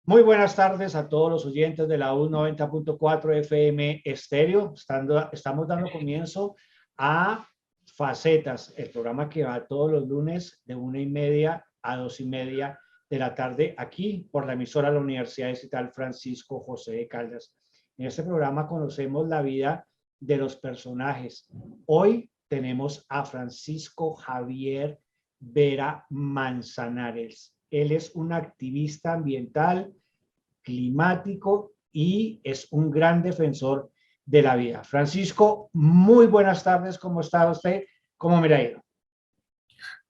Muy buenas tardes a todos los oyentes de la U 90.4 FM Estéreo. Estamos dando comienzo a Facetas, el programa que va todos los lunes de 1:30 a 2:30 de la tarde aquí por la emisora de la Universidad Distrital Francisco José de Caldas. En este programa conocemos la vida de los personajes. Hoy tenemos a Francisco Javier Vera Manzanares. Él es un activista ambiental, climático y es un gran defensor de la vida. Francisco, muy buenas tardes. ¿Cómo está usted? ¿Cómo me ha ido?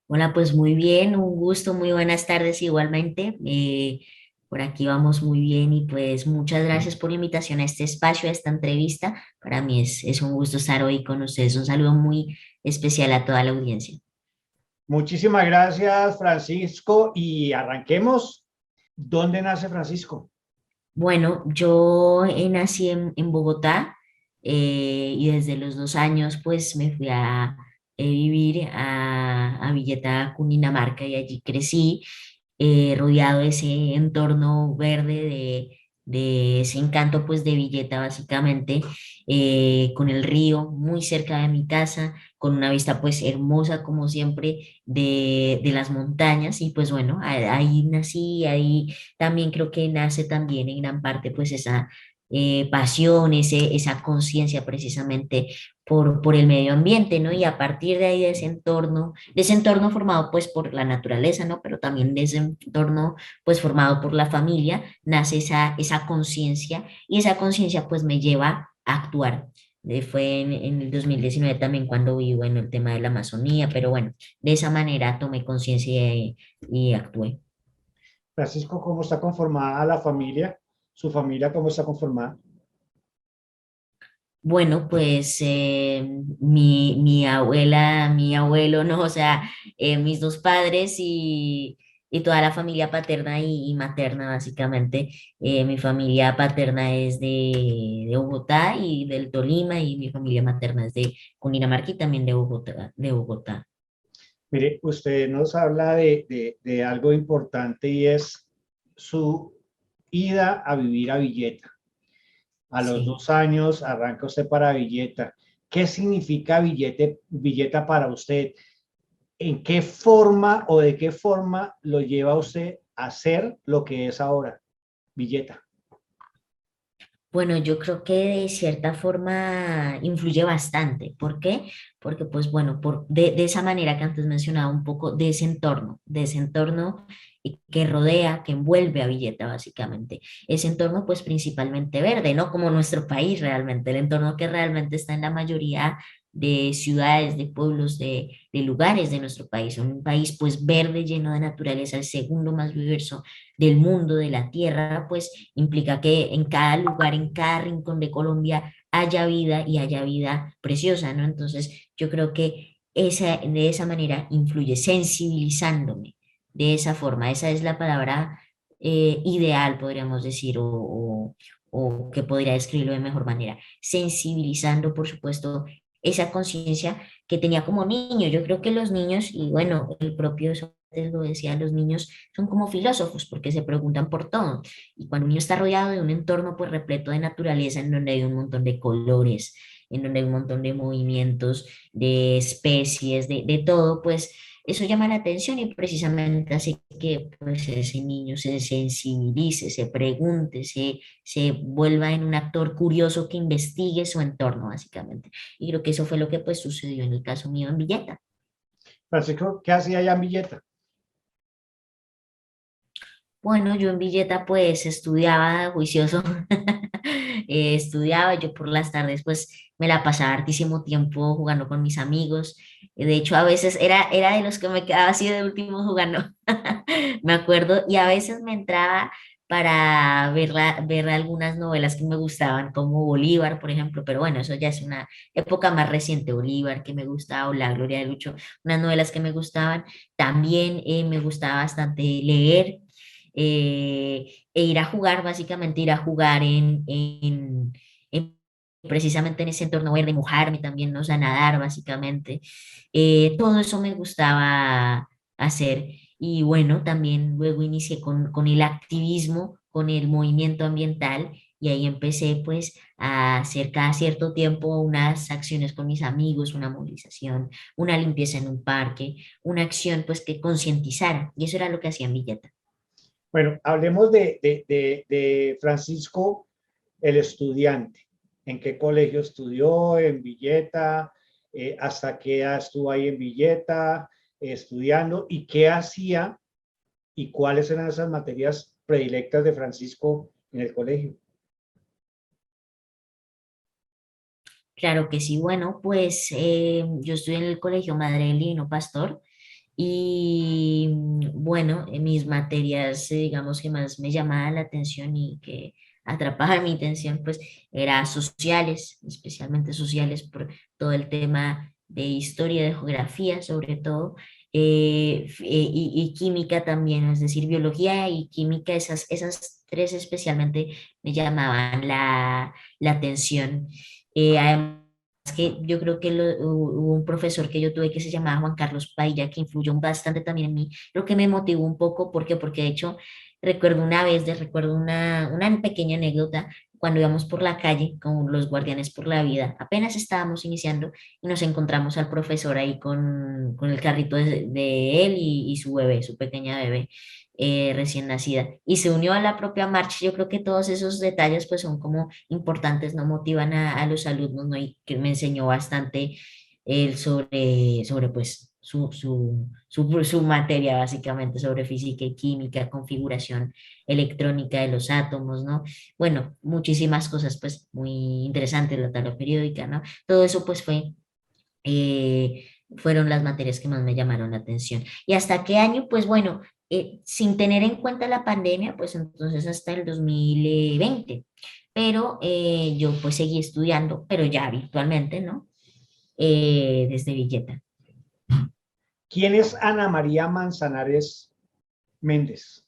Hola, pues muy bien, un gusto, muy buenas tardes igualmente. Por aquí vamos muy bien y pues muchas gracias por la invitación a este espacio, a esta entrevista. Para mí es un gusto estar hoy con ustedes. Un saludo muy especial a toda la audiencia. Muchísimas gracias, Francisco. Y arranquemos. ¿Dónde nace Francisco? Bueno, yo nací en Bogotá y desde los 2 años pues me fui a vivir a Villeta, Cundinamarca y allí crecí rodeado de ese entorno verde, de ese encanto pues de Villeta básicamente, con el río muy cerca de mi casa, con una vista pues hermosa como siempre de las montañas y pues bueno, ahí nací, ahí también creo que nace también en gran parte pues esa pasión, esa conciencia precisamente por el medio ambiente, ¿no? Y a partir de ahí, de ese entorno formado pues por la naturaleza, ¿no? Pero también de ese entorno pues formado por la familia, nace esa conciencia y esa conciencia pues me lleva a actuar. Fue en el 2019 también cuando vi, bueno, el tema de la Amazonía, pero bueno, de esa manera tomé conciencia y actué. Francisco, ¿cómo está conformada la familia? ¿Su familia cómo está conformada? Bueno, pues mi abuela, mi abuelo, ¿no? O sea, mis dos padres y toda la familia paterna y materna, básicamente. Mi familia paterna es de Bogotá y del Tolima y mi familia materna es de Cundinamarca y también de Bogotá, de Bogotá. Mire, usted nos habla de algo importante y es su ida a vivir a Villeta. A los Sí. 2 años arranca usted para Villeta. ¿Qué significa Villeta para usted? ¿En qué forma o de qué forma lo lleva usted a ser lo que es ahora, Villeta? Bueno, yo creo que de cierta forma influye bastante. ¿Por qué? Porque, pues bueno, de esa manera que antes mencionaba un poco, de ese entorno que rodea, que envuelve a Villeta, básicamente. Ese entorno, pues principalmente verde, ¿no? Como nuestro país realmente, el entorno que realmente está en la mayoría de ciudades, de pueblos, de lugares de nuestro país. Un país, pues, verde, lleno de naturaleza, el segundo más diverso del mundo, de la tierra, pues implica que en cada lugar, en cada rincón de Colombia haya vida y haya vida preciosa, ¿no? Entonces, yo creo que de esa manera influye, sensibilizándome de esa forma. Esa es la palabra ideal, podríamos decir, o que podría describirlo de mejor manera. Sensibilizando, por supuesto, esa conciencia que tenía como niño. Yo creo que los niños, y bueno, el propio Sócrates lo decía, los niños son como filósofos porque se preguntan por todo. Y cuando un niño está rodeado de un entorno pues repleto de naturaleza, en donde hay un montón de colores, en donde hay un montón de movimientos, de especies, de todo, pues eso llama la atención y precisamente hace que pues ese niño se sensibilice, se pregunte, se vuelva en un actor curioso que investigue su entorno, básicamente. Y creo que eso fue lo que pues sucedió en el caso mío en Villeta. Francisco, ¿qué hacía allá en Villeta? Bueno, yo en Villeta pues estudiaba juicioso, estudiaba, yo por las tardes pues me la pasaba hartísimo tiempo jugando con mis amigos. De hecho a veces era de los que me quedaba así de último jugando, me acuerdo, y a veces me entraba para ver algunas novelas que me gustaban, como Bolívar, por ejemplo, pero bueno, eso ya es una época más reciente, Bolívar, que me gustaba, o La Gloria de Lucho, unas novelas que me gustaban. También me gustaba bastante leer e ir a jugar, básicamente ir a jugar precisamente en ese entorno verde, mojarme también, ¿no? O sea, nadar, básicamente. Todo eso me gustaba hacer. Y bueno, también luego inicié con el activismo, con el movimiento ambiental y ahí empecé pues a hacer cada cierto tiempo unas acciones con mis amigos, una movilización, una limpieza en un parque, una acción pues que concientizara y eso era lo que hacía en Villeta. Bueno, hablemos de Francisco, el estudiante. ¿En qué colegio estudió? ¿En Villeta? ¿Hasta qué edad estuvo ahí en Villeta estudiando? ¿Y qué hacía? ¿Y cuáles eran esas materias predilectas de Francisco en el colegio? Claro que sí, bueno, pues yo estudié en el Colegio Madre del Divino Pastor y bueno, en mis materias, digamos que más me llamaban la atención y que atrapaban mi atención, pues era sociales, especialmente sociales por todo el tema de historia, de geografía sobre todo, y química también, es decir, biología y química, esas tres especialmente me llamaban la atención. Además que yo creo que hubo un profesor que yo tuve que se llamaba Juan Carlos Pailla, que influyó bastante también en mí, lo que me motivó un poco, ¿por qué? Porque de hecho recuerdo una vez, recuerdo una pequeña anécdota, cuando íbamos por la calle con los guardianes por la vida, apenas estábamos iniciando y nos encontramos al profesor ahí con el carrito de él y su bebé, su pequeña bebé recién nacida, y se unió a la propia marcha. Yo creo que todos esos detalles pues son como importantes, no motivan a los alumnos, ¿no? Y que me enseñó bastante él sobre pues su materia básicamente, sobre física y química, configuración electrónica de los átomos, ¿no? Bueno, muchísimas cosas pues muy interesantes, la tabla periódica, ¿no? Todo eso pues eh, fueron las materias que más me llamaron la atención. ¿Y hasta qué año? Pues bueno, sin tener en cuenta la pandemia, pues entonces hasta el 2020. Pero yo pues seguí estudiando, pero ya virtualmente, ¿no? Desde Villeta. ¿Quién es Ana María Manzanares Méndez?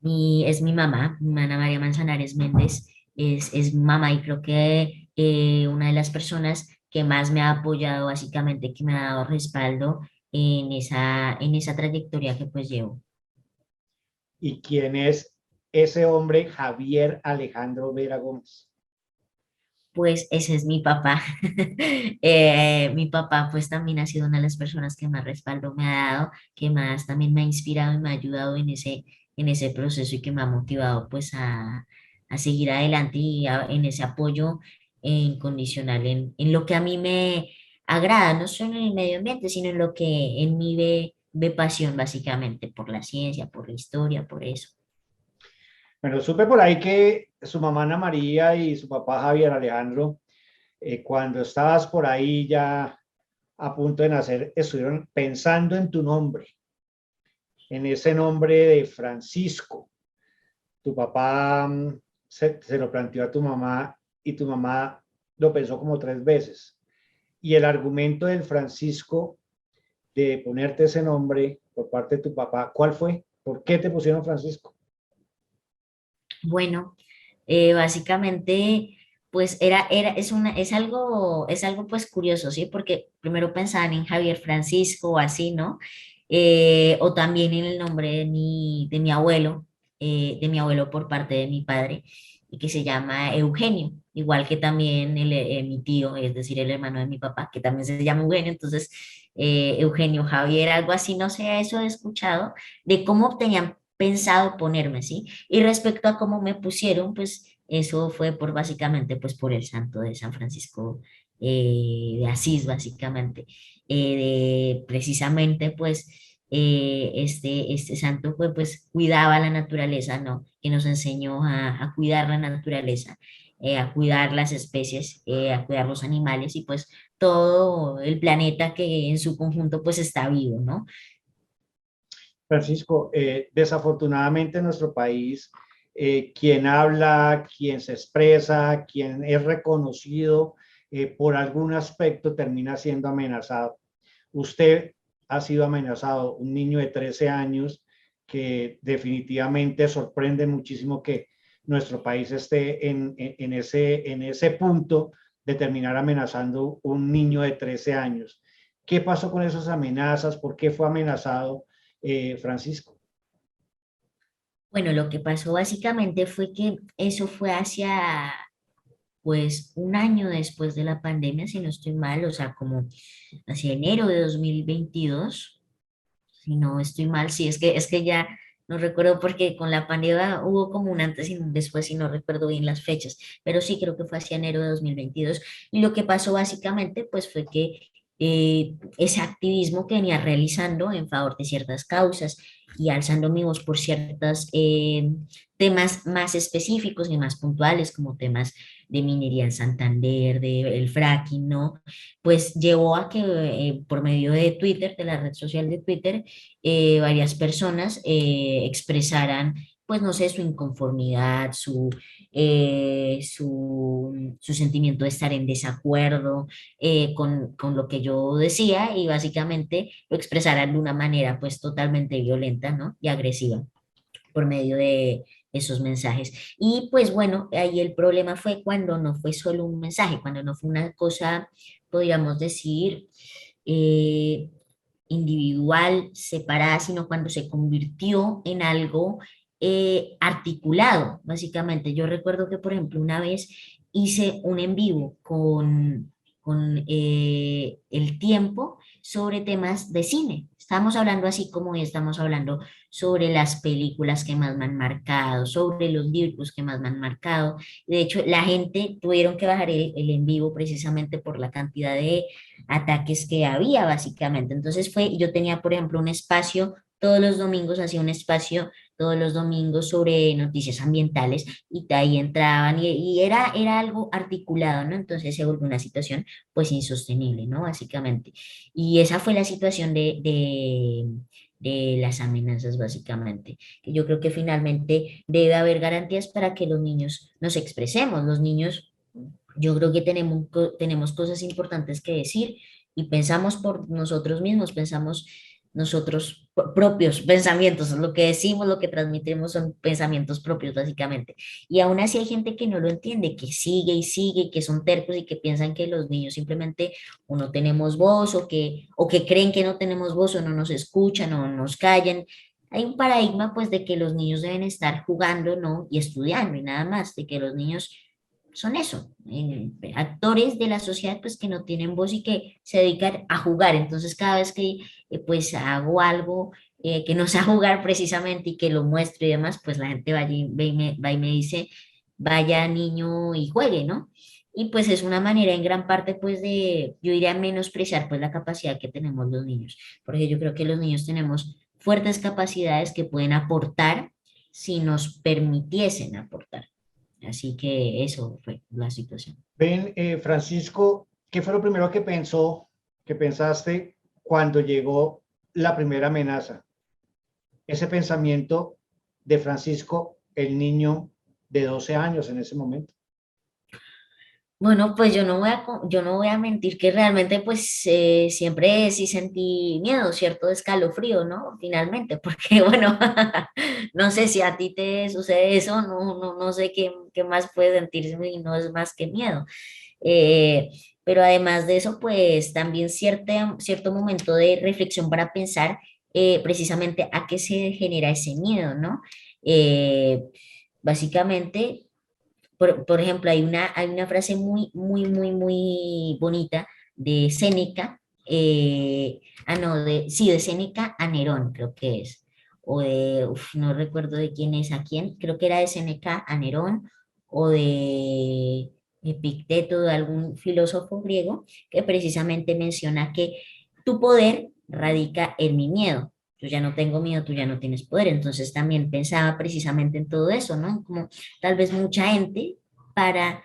Es mi mamá, Ana María Manzanares Méndez, es mi mamá y creo que una de las personas que más me ha apoyado, básicamente, que me ha dado respaldo en esa trayectoria que pues llevo. ¿Y quién es ese hombre Javier Alejandro Vera Gómez? Pues ese es mi papá. Mi papá pues también ha sido una de las personas que más respaldo me ha dado, que más también me ha inspirado y me ha ayudado en ese proceso y que me ha motivado pues a seguir adelante y en ese apoyo incondicional en lo que a mí me agrada, no solo en el medio ambiente, sino en lo que en mí ve pasión básicamente por la ciencia, por la historia, por eso. Bueno, supe por ahí que su mamá Ana María y su papá Javier Alejandro, cuando estabas por ahí ya a punto de nacer, estuvieron pensando en tu nombre, en ese nombre de Francisco. Tu papá se lo planteó a tu mamá y tu mamá lo pensó como 3 veces. Y el argumento del Francisco de ponerte ese nombre por parte de tu papá, ¿cuál fue? ¿Por qué te pusieron Francisco? Bueno, básicamente, pues es algo pues curioso, ¿sí? Porque primero pensaban en Javier Francisco o así, ¿no? O también en el nombre de mi abuelo por parte de mi padre, y que se llama Eugenio, igual que también mi tío, es decir, el hermano de mi papá, que también se llama Eugenio, entonces, Eugenio Javier, algo así, no sé, eso he escuchado, de cómo tenían pensado ponerme, ¿sí? Y respecto a cómo me pusieron, pues eso fue por básicamente, pues por el santo de San Francisco de Asís, básicamente. Precisamente, pues, este santo pues cuidaba la naturaleza, ¿no? Que nos enseñó a cuidar la naturaleza, a cuidar las especies, a cuidar los animales y pues todo el planeta que en su conjunto pues está vivo, ¿no? Francisco, desafortunadamente en nuestro país, quien habla, quien se expresa, quien es reconocido por algún aspecto termina siendo amenazado. Usted ha sido amenazado, un niño de 13 años que definitivamente sorprende muchísimo que nuestro país esté en ese punto de terminar amenazando un niño de 13 años. ¿Qué pasó con esas amenazas? ¿Por qué fue amenazado Francisco? Bueno, lo que pasó básicamente fue que eso fue hacia, pues, un año después de la pandemia, si no estoy mal, o sea, como hacia enero de 2022, si no estoy mal, sí, es que ya no recuerdo porque con la pandemia hubo como un antes y un después y no recuerdo bien las fechas, pero sí creo que fue hacia enero de 2022. Y lo que pasó básicamente, pues, fue que ese activismo que venía realizando en favor de ciertas causas y alzando mi voz por ciertos temas más específicos y más puntuales, como temas de minería en Santander, del fracking, ¿no? Pues llevó a que por medio de Twitter, de la red social de Twitter, varias personas expresaran, pues no sé, su inconformidad, su sentimiento de estar en desacuerdo con lo que yo decía y básicamente lo expresaran de una manera pues totalmente violenta, ¿no? Y agresiva por medio de esos mensajes. Y pues bueno, ahí el problema fue cuando no fue solo un mensaje, cuando no fue una cosa, podríamos decir, eh, individual, separada, sino cuando se convirtió en algo articulado, básicamente. Yo recuerdo que, por ejemplo, una vez hice un en vivo con El Tiempo sobre temas de cine. Estamos hablando así como hoy estamos hablando sobre las películas que más me han marcado, sobre los libros que más me han marcado. De hecho, la gente tuvieron que bajar el en vivo precisamente por la cantidad de ataques que había, básicamente. Entonces yo tenía, por ejemplo, un espacio todos los domingos, hacía un espacio todos los domingos sobre noticias ambientales y de ahí entraban y era algo articulado, ¿no? Entonces se volvió una situación pues insostenible, ¿no? Básicamente. Y esa fue la situación de las amenazas, básicamente. Que yo creo que finalmente debe haber garantías para que los niños nos expresemos. Los niños, yo creo que tenemos cosas importantes que decir y pensamos por nosotros mismos, pensamos nosotros propios pensamientos, lo que decimos, lo que transmitimos son pensamientos propios, básicamente. Y aún así hay gente que no lo entiende, que sigue y sigue, y que son tercos y que piensan que los niños simplemente o no tenemos voz o que creen que no tenemos voz o no nos escuchan o nos callan. Hay un paradigma pues de que los niños deben estar jugando, ¿no? Y estudiando y nada más, de que los niños son eso, actores de la sociedad pues que no tienen voz y que se dedican a jugar. Entonces cada vez que pues hago algo que no sea jugar precisamente y que lo muestro y demás, pues la gente va y me dice, vaya niño y juegue, ¿no? Y pues es una manera en gran parte pues de, yo diría, menospreciar pues la capacidad que tenemos los niños, porque yo creo que los niños tenemos fuertes capacidades que pueden aportar si nos permitiesen aportar. Así que eso fue la situación. Ven, Francisco, ¿qué fue lo primero que pensaste cuando llegó la primera amenaza? Ese pensamiento de Francisco, el niño de 12 años en ese momento. Bueno, pues yo no voy a mentir que realmente pues siempre sí sentí miedo, cierto escalofrío, ¿no? Finalmente, porque bueno, no sé si a ti te sucede eso, no sé qué más puedes sentir y no es más que miedo. Eh, pero además de eso, pues también cierto momento de reflexión para pensar precisamente a qué se genera ese miedo, ¿no? Eh, Básicamente, por ejemplo, hay una frase muy, muy, muy, muy bonita de Séneca, no, sí, de Séneca a Nerón, creo que es, o no recuerdo de quién es a quién, creo que era de Séneca a Nerón, o de Epicteto, de algún filósofo griego, que precisamente menciona que tu poder radica en mi miedo. Yo ya no tengo miedo, tú ya no tienes poder. Entonces también pensaba precisamente en todo eso, ¿no? Como tal vez mucha gente para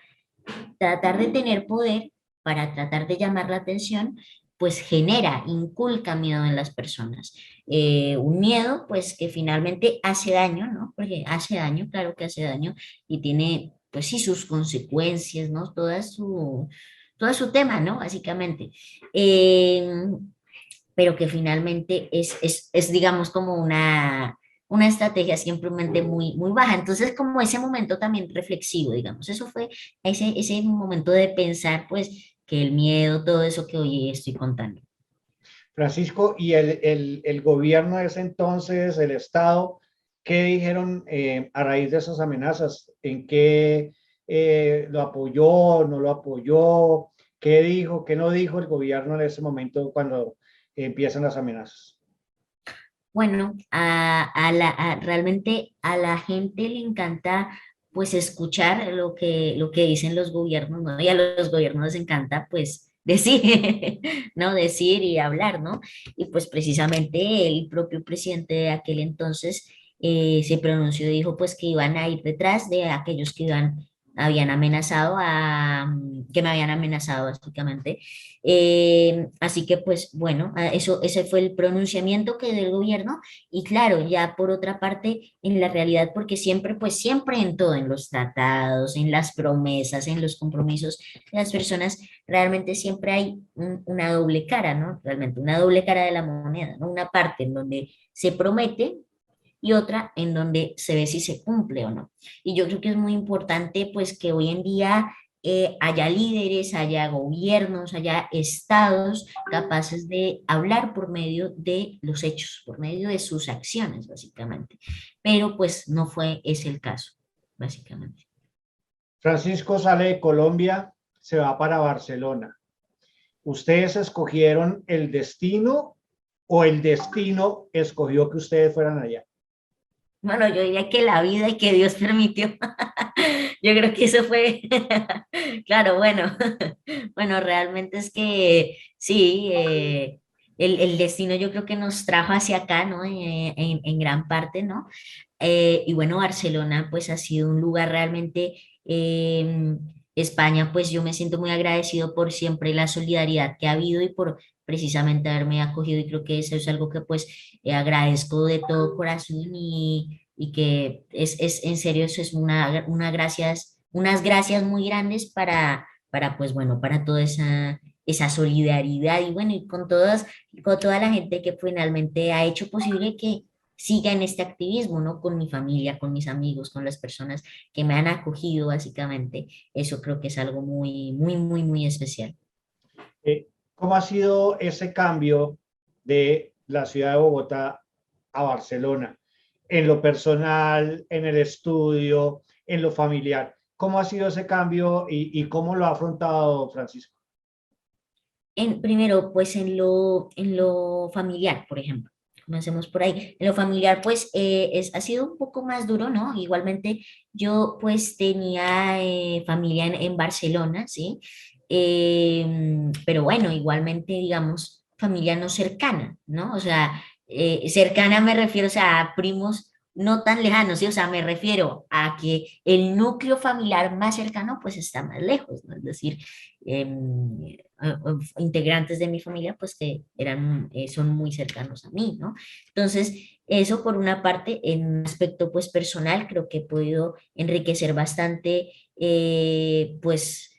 tratar de tener poder, para tratar de llamar la atención, pues inculca miedo en las personas. Un miedo, pues que finalmente hace daño, ¿no? Porque hace daño, claro que hace daño y tiene, pues sí, sus consecuencias, ¿no? Todo su tema, ¿no? Básicamente. Eh, pero que finalmente es digamos, como una estrategia simplemente muy, muy baja. Entonces, como ese momento también reflexivo, digamos, eso fue ese momento de pensar, pues, que el miedo, todo eso que hoy estoy contando. Francisco, y el gobierno de ese entonces, el Estado, ¿Qué dijeron a raíz de esas amenazas? ¿En qué lo apoyó, no lo apoyó? ¿Qué dijo, qué no dijo el gobierno en ese momento cuando empiezan las amenazas? Bueno, realmente a la gente le encanta pues escuchar lo que dicen los gobiernos, ¿no? Y a los gobiernos les encanta pues decir, ¿no? Decir y hablar, ¿no? Y pues precisamente el propio presidente de aquel entonces se pronunció y dijo pues que iban a ir detrás de aquellos que habían amenazado que me habían amenazado básicamente. Así que pues bueno, ese fue el pronunciamiento que dio el gobierno y claro, ya por otra parte, en la realidad, porque siempre, pues siempre en todo, en los tratados, en las promesas, en los compromisos de las personas, realmente siempre hay una doble cara, ¿no? Realmente una doble cara de la moneda, ¿no? Una parte en donde se promete y otra en donde se ve si se cumple o no. Y yo creo que es muy importante pues que hoy en día haya líderes, haya gobiernos, haya estados capaces de hablar por medio de los hechos, por medio de sus acciones, básicamente. Pero pues no fue ese el caso, básicamente. Francisco sale de Colombia, se va para Barcelona. ¿Ustedes escogieron el destino o el destino escogió que ustedes fueran allá? Bueno, yo diría que la vida y que Dios permitió. Yo creo que eso fue, claro, bueno, bueno, realmente es que sí, el destino yo creo que nos trajo hacia acá, ¿no? En gran parte, ¿no? Y bueno, Barcelona pues ha sido un lugar realmente, España pues yo me siento muy agradecido por siempre la solidaridad que ha habido y por precisamente haberme acogido y creo que eso es algo que pues agradezco de todo corazón y que en serio eso es una gracias, unas gracias muy grandes para pues bueno, para toda esa solidaridad y bueno, y con toda la gente que finalmente ha hecho posible que siga en este activismo, ¿no? Con mi familia, con mis amigos, con las personas que me han acogido, básicamente. Eso creo que es algo muy, muy, muy, muy especial. ¿Cómo ha sido ese cambio de la ciudad de Bogotá a Barcelona? En lo personal, en el estudio, en lo familiar. ¿Cómo ha sido ese cambio y cómo lo ha afrontado Francisco? Primero, pues en lo familiar, por ejemplo. Comencemos por ahí. En lo familiar, pues ha sido un poco más duro, ¿no? Igualmente, yo pues tenía familia en Barcelona, ¿sí? Pero bueno, igualmente, digamos, familia no cercana, ¿no? O sea, cercana me refiero, o sea, a primos no tan lejanos, ¿sí? O sea, me refiero a que el núcleo familiar más cercano, pues está más lejos, ¿no? Es decir, integrantes de mi familia, pues que son muy cercanos a mí, ¿no? Entonces, eso por una parte, en un aspecto pues personal, creo que he podido enriquecer bastante, pues,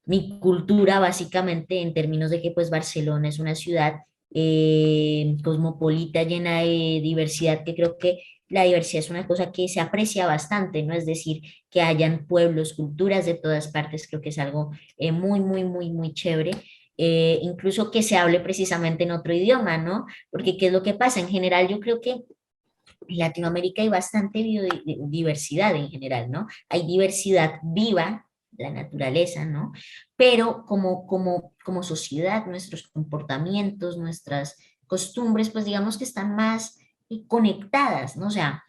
mi cultura, básicamente, en términos de que pues Barcelona es una ciudad cosmopolita, llena de diversidad, que creo que la diversidad es una cosa que se aprecia bastante, ¿no? Es decir, que hayan pueblos, culturas de todas partes, creo que es algo muy, muy, muy, muy chévere. Incluso que se hable precisamente en otro idioma, ¿no? Porque ¿qué es lo que pasa? En general, yo creo que en Latinoamérica hay bastante biodiversidad en general, ¿no? Hay diversidad viva, la naturaleza, ¿no? Pero como sociedad, nuestros comportamientos, nuestras costumbres, pues digamos que están más conectadas, ¿no? O sea,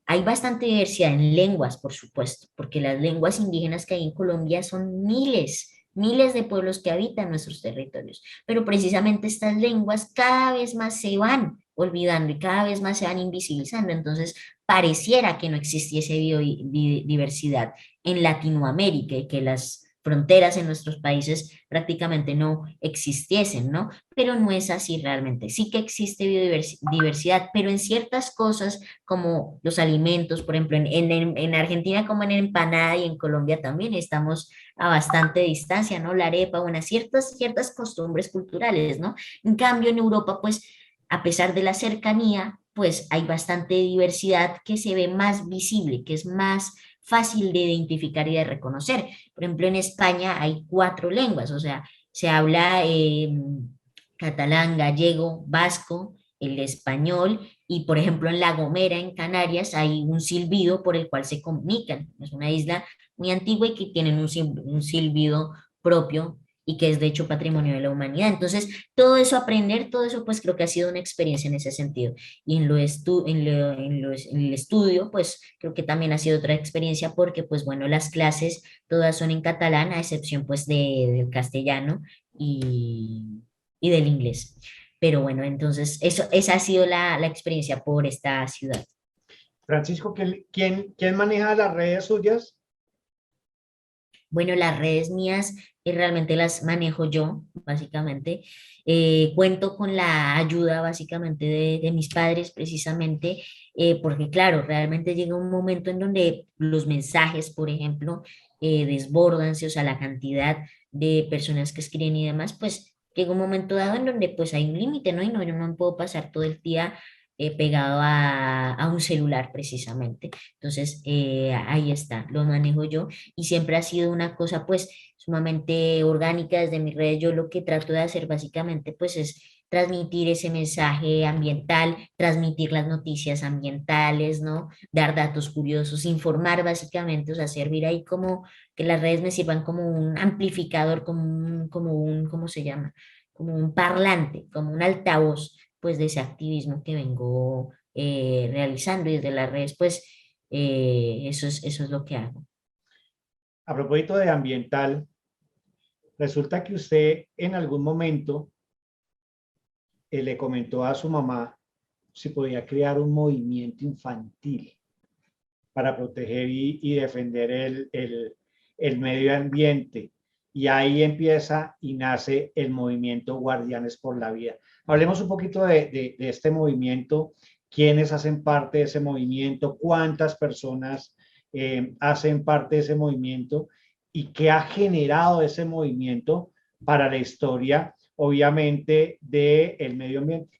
hay bastante diversidad en lenguas, por supuesto, porque las lenguas indígenas que hay en Colombia son miles, miles de pueblos que habitan nuestros territorios, pero precisamente estas lenguas cada vez más se van olvidando y cada vez más se van invisibilizando. Entonces, pareciera que no existiese biodiversidad en Latinoamérica y que las fronteras en nuestros países prácticamente no existiesen, ¿no? Pero no es así realmente. Sí que existe biodiversidad, pero en ciertas cosas como los alimentos, por ejemplo, en Argentina como en empanada y en Colombia también estamos a bastante distancia, ¿no? La arepa, bueno, ciertas costumbres culturales, ¿no? En cambio, en Europa, pues, a pesar de la cercanía, pues hay bastante diversidad que se ve más visible, que es más fácil de identificar y de reconocer. Por ejemplo, en España hay 4 lenguas, o sea, se habla catalán, gallego, vasco, el español, y por ejemplo en La Gomera, en Canarias, hay un silbido por el cual se comunican. Es una isla muy antigua y que tienen un silbido propio y que es de hecho patrimonio de la humanidad. Entonces, todo eso, aprender todo eso, pues creo que ha sido una experiencia en ese sentido. Y en el estudio, pues creo que también ha sido otra experiencia porque, pues bueno, las clases todas son en catalán, a excepción pues del castellano y, y del inglés. Pero bueno, entonces esa ha sido la experiencia por esta ciudad. Francisco, ¿quién maneja las redes suyas? Bueno, las redes mías realmente las manejo yo, básicamente. Cuento con la ayuda básicamente de mis padres precisamente, porque claro, realmente llega un momento en donde los mensajes, por ejemplo, desbordan, ¿sí? O sea, la cantidad de personas que escriben y demás, pues llega un momento dado en donde pues hay un límite, ¿no? Y no, yo no puedo pasar todo el día pegado a un celular precisamente. Entonces, ahí está, lo manejo yo y siempre ha sido una cosa pues sumamente orgánica desde mis redes. Yo lo que trato de hacer básicamente pues es transmitir ese mensaje ambiental, transmitir las noticias ambientales, ¿no? Dar datos curiosos, informar básicamente, o sea, servir ahí como que las redes me sirvan como un amplificador, ¿cómo se llama? Como un parlante, como un altavoz, pues de ese activismo que vengo realizando y desde las redes, pues eso es lo que hago. A propósito de ambiental, resulta que usted en algún momento le comentó a su mamá si podía crear un movimiento infantil para proteger y defender el medio ambiente. Y ahí empieza y nace el movimiento Guardianes por la Vida. Hablemos un poquito de este movimiento, quiénes hacen parte de ese movimiento, cuántas personas hacen parte de ese movimiento y qué ha generado ese movimiento para la historia, obviamente, del medio ambiente.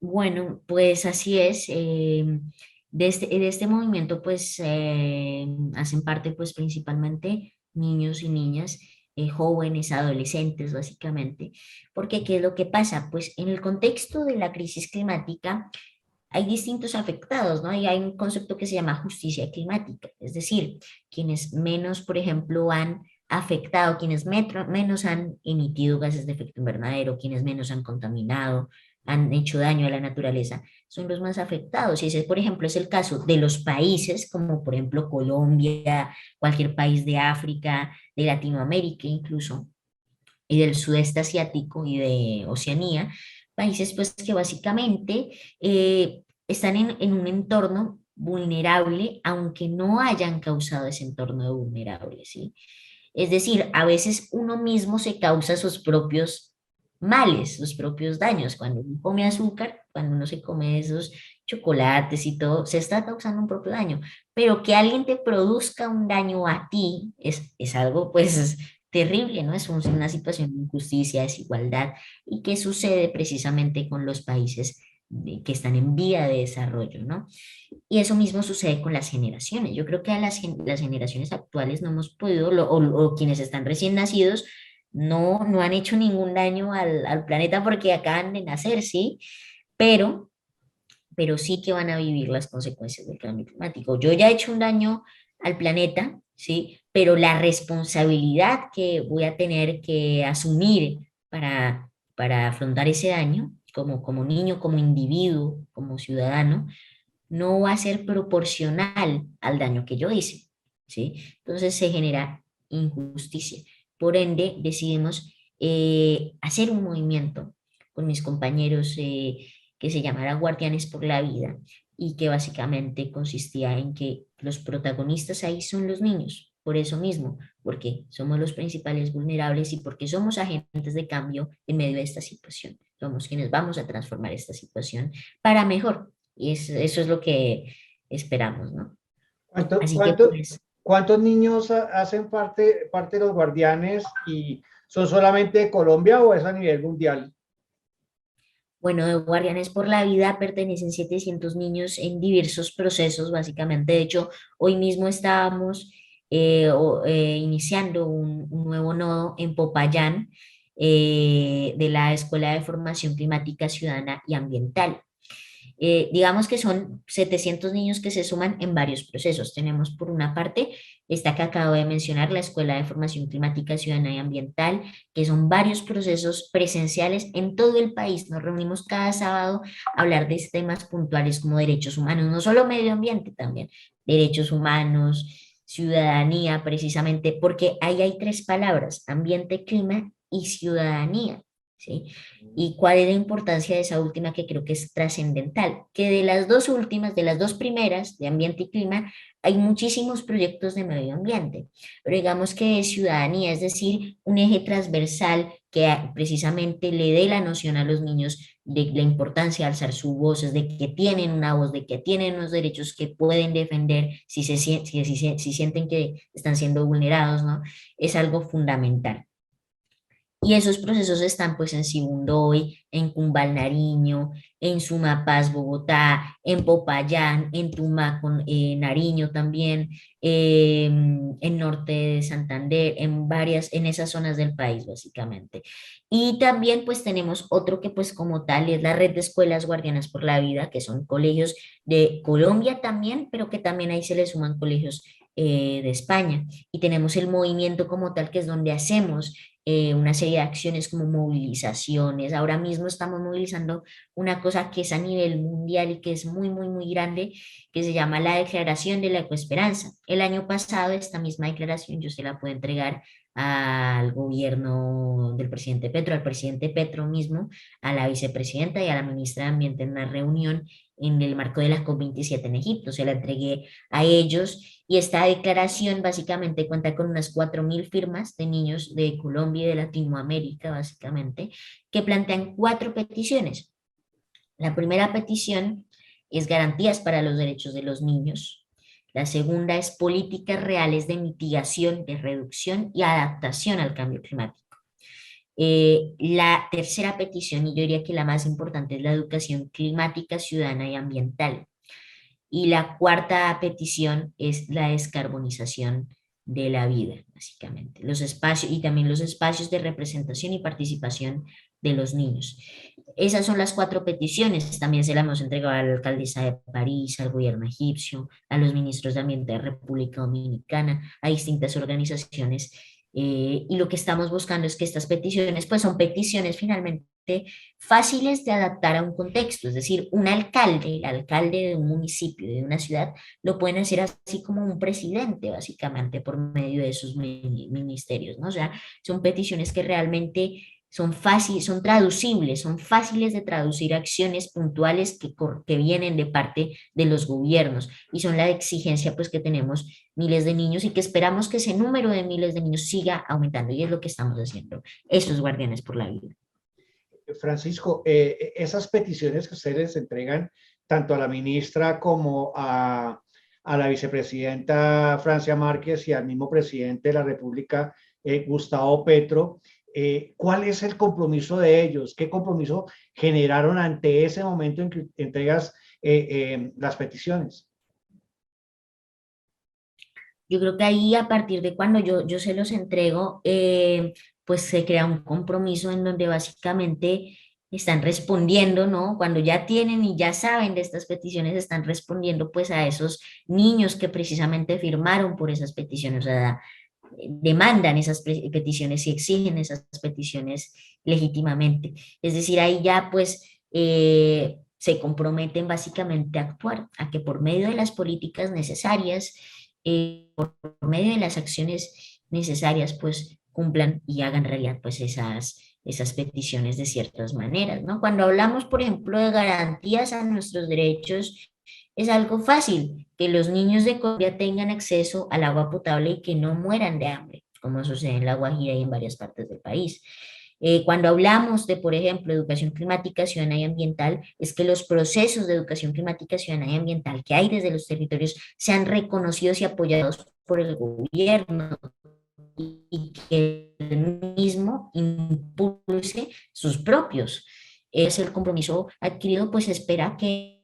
Bueno, pues así es. De este movimiento, pues hacen parte, pues principalmente niños y niñas, jóvenes, adolescentes, básicamente. Porque, ¿qué es lo que pasa? Pues en el contexto de la crisis climática hay distintos afectados, ¿no? Y hay un concepto que se llama justicia climática, es decir, quienes menos, por ejemplo, han afectado, quienes menos han emitido gases de efecto invernadero, quienes menos han contaminado, han hecho daño a la naturaleza, son los más afectados. Y ese, por ejemplo, es el caso de los países como, por ejemplo, Colombia, cualquier país de África, de Latinoamérica incluso, y del sudeste asiático y de Oceanía, países pues que básicamente están en un entorno vulnerable, aunque no hayan causado ese entorno vulnerable, ¿sí? Es decir, a veces uno mismo se causa sus propios males, sus propios daños. Cuando uno come azúcar, cuando uno se come esos chocolates y todo, se está causando un propio daño. Pero que alguien te produzca un daño a ti es algo pues terrible, ¿no? Es una situación de injusticia, desigualdad y que sucede precisamente con los países que están en vía de desarrollo, ¿no? Y eso mismo sucede con las generaciones. Yo creo que a las generaciones actuales no hemos podido, o quienes están recién nacidos, no han hecho ningún daño al planeta porque acaban de nacer, ¿sí? Pero, pero sí que van a vivir las consecuencias del cambio climático. Yo ya he hecho un daño al planeta, ¿sí? Pero la responsabilidad que voy a tener que asumir para afrontar ese daño, como niño, como individuo, como ciudadano, no va a ser proporcional al daño que yo hice, ¿sí? Entonces se genera injusticia. Por ende, decidimos hacer un movimiento con mis compañeros que se llamara Guardianes por la Vida y que básicamente consistía en que los protagonistas ahí son los niños, por eso mismo, porque somos los principales vulnerables y porque somos agentes de cambio en medio de esta situación. Somos quienes vamos a transformar esta situación para mejor. Y eso es lo que esperamos, ¿no? ¿Cuánto, Así que cuánto, pues, ¿Cuántos niños hacen parte de los guardianes y son solamente de Colombia o es a nivel mundial? bueno, de Guardianes por la Vida pertenecen 700 niños en diversos procesos, básicamente. De hecho, hoy mismo estábamos iniciando un nuevo nodo en Popayán, de la Escuela de Formación Climática Ciudadana y Ambiental. Digamos que son 700 niños que se suman en varios procesos. Tenemos por una parte esta que acabo de mencionar, la Escuela de Formación Climática Ciudadana y Ambiental, que son varios procesos presenciales en todo el país. Nos reunimos cada sábado a hablar de temas puntuales como derechos humanos, no solo medio ambiente también, derechos humanos, ciudadanía, precisamente, porque ahí hay tres palabras: ambiente, clima y ciudadanía. ¿Sí? ¿Y cuál es la importancia de esa última, que creo que es trascendental? Que de las dos últimas, de las dos primeras, de ambiente y clima, hay muchísimos proyectos de medio ambiente, pero digamos que de ciudadanía, es decir, un eje transversal que precisamente le dé la noción a los niños de la importancia de alzar sus voces, de que tienen una voz, de que tienen unos derechos que pueden defender si sienten que están siendo vulnerados, ¿no? Es algo fundamental. Y esos procesos están pues en Sibundoy, en Cumbal Nariño, en Sumapaz, Bogotá, en Popayán, en Tumaco, Nariño también, en norte de Santander, en varias, en esas zonas del país básicamente. Y también pues tenemos otro que pues como tal es la red de escuelas guardianas por la vida, que son colegios de Colombia también, pero que también ahí se le suman colegios de España. Y tenemos el movimiento como tal, que es donde hacemos una serie de acciones como movilizaciones. Ahora mismo estamos movilizando una cosa que es a nivel mundial y que es muy, muy, muy grande, que se llama la Declaración de la Ecoesperanza. El año pasado esta misma declaración yo se la puedo entregar al gobierno del presidente Petro, al presidente Petro mismo, a la vicepresidenta y a la ministra de Ambiente en una reunión en el marco de la COP27 en Egipto. Se la entregué a ellos y esta declaración básicamente cuenta con unas 4.000 firmas de niños de Colombia y de Latinoamérica, básicamente, que plantean cuatro peticiones. La primera petición es garantías para los derechos de los niños. La segunda es políticas reales de mitigación, de reducción y adaptación al cambio climático. La tercera petición, y yo diría que la más importante, es la educación climática, ciudadana y ambiental. Y la cuarta petición es la descarbonización de la vida, básicamente. Los espacios y también los espacios de representación y participación de los niños. Esas son las cuatro peticiones. También se las hemos entregado a la alcaldesa de París, al gobierno egipcio, a los ministros de Ambiente de República Dominicana, a distintas organizaciones. Y lo que estamos buscando es que estas peticiones, pues son peticiones finalmente fáciles de adaptar a un contexto, es decir, un alcalde, el alcalde de un municipio, de una ciudad, lo pueden hacer así como un presidente, básicamente, por medio de sus ministerios, ¿no? O sea, son peticiones que realmente son fáciles, son traducibles, son fáciles de traducir acciones puntuales que vienen de parte de los gobiernos y son la exigencia pues que tenemos miles de niños y que esperamos que ese número de miles de niños siga aumentando y es lo que estamos haciendo, esos guardianes por la vida. Francisco, esas peticiones que ustedes entregan tanto a la ministra como a la vicepresidenta Francia Márquez y al mismo presidente de la República, Gustavo Petro, ¿cuál es el compromiso de ellos? ¿Qué compromiso generaron ante ese momento en que entregas las peticiones? Yo creo que ahí a partir de cuando yo se los entrego, pues se crea un compromiso en donde básicamente están respondiendo, ¿no? Cuando ya tienen y ya saben de estas peticiones, están respondiendo pues a esos niños que precisamente firmaron por esas peticiones, o sea, demandan esas peticiones y exigen esas peticiones legítimamente. Es decir, ahí ya pues se comprometen básicamente a actuar, a que por medio de las políticas necesarias, por medio de las acciones necesarias, pues cumplan y hagan realidad pues esas peticiones de ciertas maneras, ¿no? Cuando hablamos, por ejemplo, de garantías a nuestros derechos, es algo fácil, que los niños de Colombia tengan acceso al agua potable y que no mueran de hambre, como sucede en La Guajira y en varias partes del país. Cuando hablamos de, por ejemplo, educación climática, ciudadana y ambiental, es que los procesos de educación climática, ciudadana y ambiental que hay desde los territorios sean reconocidos y apoyados por el gobierno y que el mismo impulse sus propios. Es el compromiso adquirido, pues espera que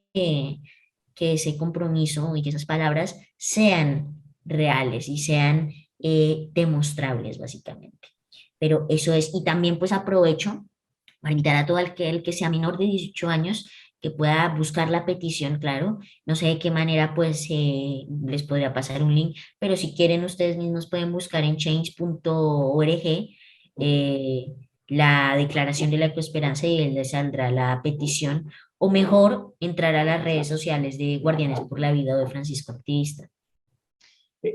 ese compromiso y que esas palabras sean reales y sean demostrables, básicamente. pero eso es, y también pues aprovecho para invitar a todo aquel que sea menor de 18 años que pueda buscar la petición, claro. No sé de qué manera pues les podría pasar un link, pero si quieren ustedes mismos pueden buscar en change.org la declaración de la ecoesperanza y ahí les saldrá la petición, o mejor entrar a las redes sociales de Guardianes por la Vida o de Francisco Activista.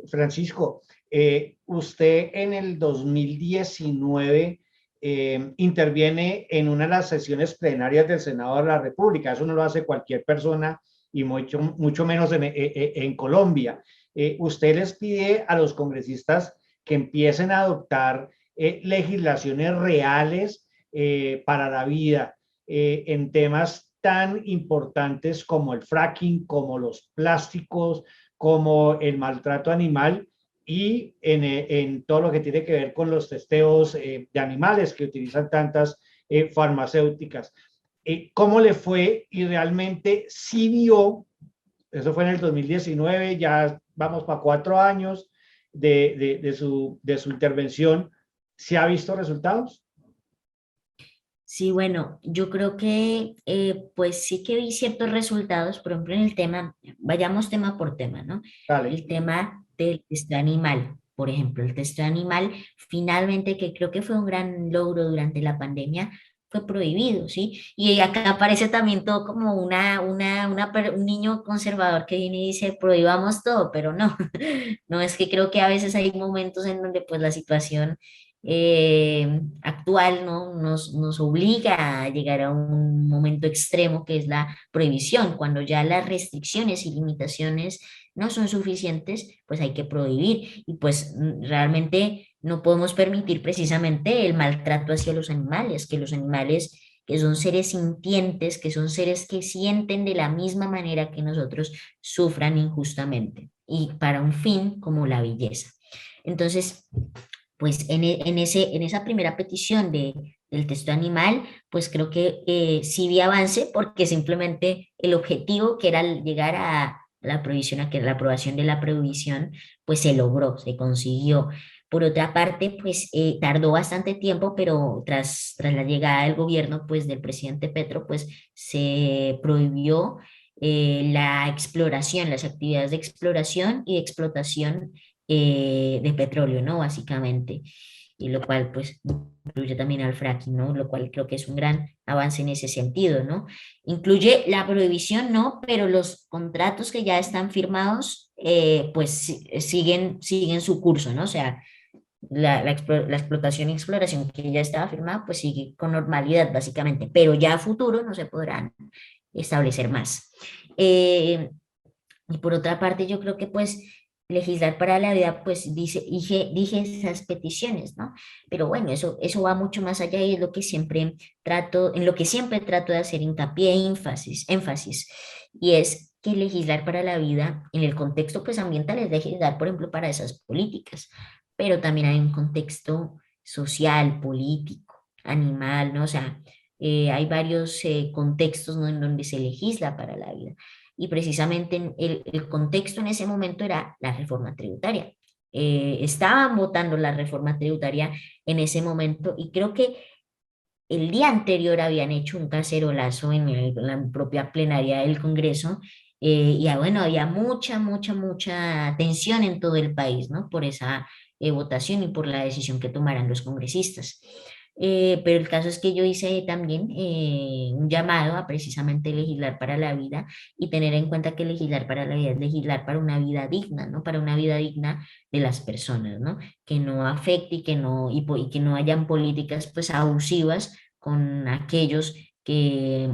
Francisco, usted en el 2019 interviene en una de las sesiones plenarias del Senado de la República. Eso no lo hace cualquier persona y mucho menos en Colombia. Usted les pide a los congresistas que empiecen a adoptar legislaciones reales para la vida en temas tan importantes como el fracking, como los plásticos, como el maltrato animal y en todo lo que tiene que ver con los testeos de animales que utilizan tantas farmacéuticas. ¿Cómo le fue? Y realmente sí vio, eso fue en el 2019, ya vamos para 4 años de su intervención, ¿se ha visto resultados? Sí, bueno, yo creo que pues sí que vi ciertos resultados, por ejemplo, en el tema, vayamos tema por tema, ¿no? Dale. El tema del test animal, por ejemplo, el test animal finalmente, que creo que fue un gran logro durante la pandemia, fue prohibido, ¿sí? Y acá aparece también todo como un niño conservador que viene y dice, prohibamos todo, pero no, no es que creo que a veces hay momentos en donde pues la situación actual, ¿no? Nos obliga a llegar a un momento extremo que es la prohibición. Cuando ya las restricciones y limitaciones no son suficientes, pues hay que prohibir. Y pues realmente no podemos permitir precisamente el maltrato hacia los animales, que los animales que son seres sintientes, que son seres que sienten de la misma manera que nosotros, sufran injustamente y para un fin como la belleza. Entonces, pues en esa primera petición del texto animal, pues creo que sí vi avance porque simplemente el objetivo que era llegar a la prohibición, a que la aprobación de la prohibición, pues se logró, se consiguió. Por otra parte, pues tardó bastante tiempo, pero tras la llegada del gobierno, pues del presidente Petro, pues se prohibió la exploración, las actividades de exploración y de explotación de petróleo, ¿no? Básicamente, y lo cual pues incluye también al fracking, ¿no? Lo cual creo que es un gran avance en ese sentido, ¿no? Incluye la prohibición, ¿no? Pero los contratos que ya están firmados, pues siguen su curso, ¿no? O sea, la explotación y exploración que ya estaba firmada, pues sigue con normalidad, básicamente, pero ya a futuro no se podrán establecer más. Y por otra parte, yo creo que pues legislar para la vida, pues dije esas peticiones, ¿no? Pero bueno, eso va mucho más allá y es lo que siempre trato, en lo que siempre trato de hacer hincapié e énfasis, y es que legislar para la vida en el contexto pues ambiental es legislar, por ejemplo, para esas políticas, pero también hay un contexto social, político, animal, ¿no? O sea, hay varios contextos, ¿no? En donde se legisla para la vida y precisamente el contexto en ese momento era la reforma tributaria. Estaban votando la reforma tributaria en ese momento y creo que el día anterior habían hecho un cacerolazo en la propia plenaria del Congreso y bueno, había mucha tensión en todo el país, ¿no? Por esa votación y por la decisión que tomaran los congresistas. Pero el caso es que yo hice también un llamado a precisamente legislar para la vida y tener en cuenta que legislar para la vida es legislar para una vida digna, ¿no? Para una vida digna de las personas, ¿no? Que no afecte y que no hayan políticas pues abusivas con aquellos que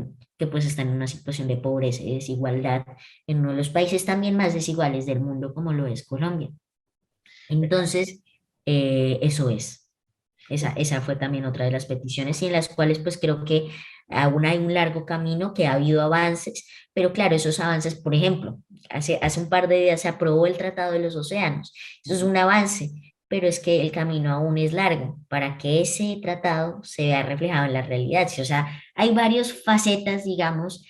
pues están en una situación de pobreza y desigualdad en uno de los países también más desiguales del mundo como lo es Colombia. Entonces, eso es. Esa fue también otra de las peticiones y en las cuales pues creo que aún hay un largo camino, que ha habido avances, pero claro, esos avances, por ejemplo, hace un par de días se aprobó el Tratado de los Océanos. Eso es un avance, pero es que el camino aún es largo para que ese tratado se vea reflejado en la realidad. Sí, o sea, hay varias facetas, digamos,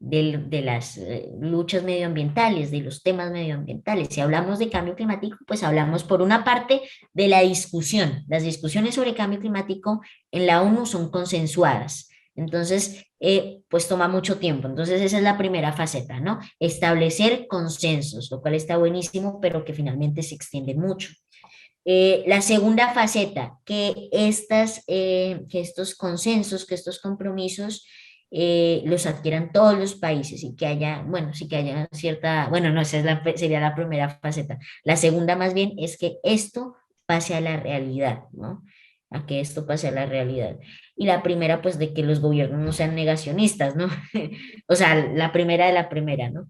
de las luchas medioambientales, de los temas medioambientales. Si hablamos de cambio climático, pues hablamos por una parte de la discusión. Las discusiones sobre cambio climático en la ONU son consensuadas. Entonces, pues toma mucho tiempo. Entonces, esa es la primera faceta, ¿no? Establecer consensos, lo cual está buenísimo, pero que finalmente se extiende mucho. La segunda faceta, que estos consensos, que estos compromisos los adquieran todos los países y que haya, bueno, sí que haya cierta, bueno, no, esa es sería la primera faceta. La segunda más bien es que esto pase a la realidad, ¿no? A que esto pase a la realidad. Y la primera, pues, de que los gobiernos no sean negacionistas, ¿no? O sea, la primera de la primera, ¿no?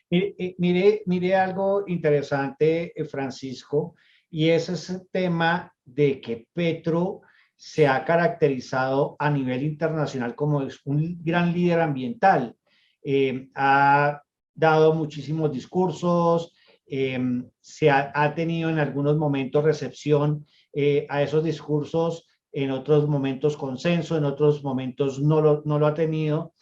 Mire algo interesante, Francisco, y es ese tema de que Petro se ha caracterizado a nivel internacional como es un gran líder ambiental. Ha dado muchísimos discursos, ha tenido en algunos momentos recepción a esos discursos, en otros momentos consenso, en otros momentos no lo ha tenido.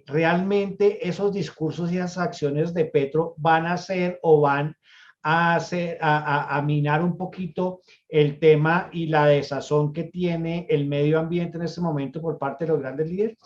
¿Realmente esos discursos y esas acciones de Petro van a hacer o van a hacer a minar un poquito el tema y la desazón que tiene el medio ambiente en este momento por parte de los grandes líderes?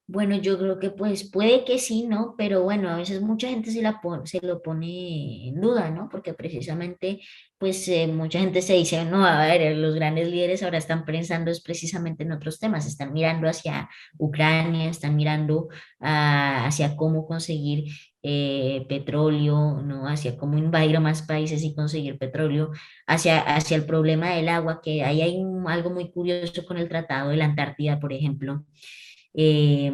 Bueno, yo creo que pues puede que sí, ¿no? Pero bueno, a veces mucha gente se lo pone en duda, ¿no? Porque precisamente, pues mucha gente se dice, no, a ver, los grandes líderes ahora están pensando es precisamente en otros temas, están mirando hacia Ucrania, están mirando hacia cómo conseguir petróleo, ¿no? Hacia cómo invadir a más países y conseguir petróleo, hacia el problema del agua, que ahí hay algo muy curioso con el Tratado de la Antártida, por ejemplo, eh,